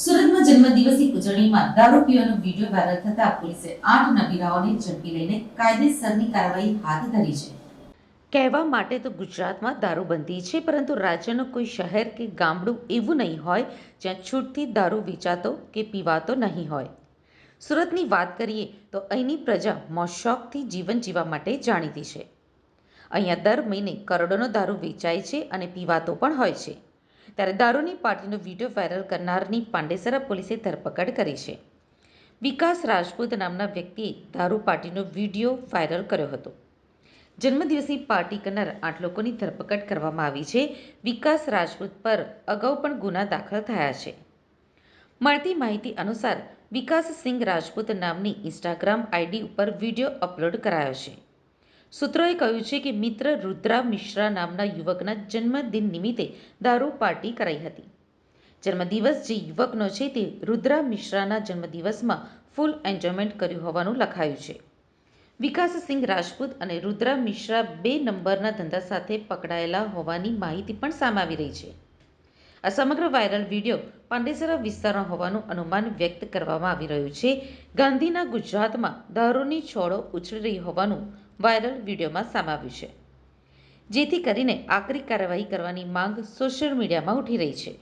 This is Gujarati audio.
સુરતમાં જન્મદિવસની ઉજવણીમાં દારૂ પીવાનો વિડીયો વાયરલ થતા પોલીસે 8 નબીરાઓને ઝડપી લઈને કાયદેસરની કાર્યવાહી હાથ ધરી છે. કહેવા માટે તો ગુજરાતમાં દારૂબંધી છે, પરંતુ રાજ્યનું કોઈ શહેર કે ગામડું એવું નહીં હોય જ્યાં છૂટથી દારૂ વેચાતો કે પીવાતો નહીં હોય. સુરતની વાત કરીએ તો અહીંની પ્રજા મોજ-શોખથી જીવન જીવવા માટે જાણીતી છે. અહીંયા દર મહિને કરોડોનો દારૂ વેચાય છે અને પીવાતો પણ હોય છે. ત્યારે દારૂની પાર્ટીનો વિડીયો વાયરલ કરનારની પાંડેસરા પોલીસે ધરપકડ કરી છે. વિકાસ રાજપૂત નામના વ્યક્તિએ દારૂ પાર્ટીનો વિડીયો વાયરલ કર્યો હતો. જન્મદિવસની પાર્ટી કરનાર 8 લોકોની ધરપકડ કરવામાં આવી છે. વિકાસ રાજપૂત પર અગાઉ પણ ગુના દાખલ થયા છે. મળતી માહિતી અનુસાર વિકાસસિંહ રાજપૂત નામની ઇન્સ્ટાગ્રામ આઈડી ઉપર વિડીયો અપલોડ કરાયો છે. સૂત્રોએ કહ્યું છે કે મિત્ર રુદ્રા મિશ્રા નામના યુવકના જન્મદિન નિમિત્તે દારૂ પાર્ટી કરાઈ હતી. જન્મદિવસ જે યુવકનો છે તે રુદ્રા મિશ્રાના જન્મદિવસમાં ફૂલ એન્જોયમેન્ટ કર્યું હોવાનું લખાયું છે. વિકાસસિંહ રાજપૂત અને રુદ્રા મિશ્રા 2 નંબરના ધંધા સાથે પકડાયેલા હોવાની માહિતી પણ સામે આવી રહી છે. આ સમગ્ર વાયરલ વિડીયો પાંડેસરા વિસ્તારનો હોવાનું અનુમાન વ્યક્ત કરવામાં આવી રહ્યું છે. ગાંધીના ગુજરાતમાં દારૂની છોડો ઉછળી રહી હોવાનું વાયરલ વિડીયોમાં સામે આવ્યું છે, જેથી કરીને આકરી કાર્યવાહી કરવાની માંગ સોશિયલ મીડિયામાં ઉઠી રહી છે.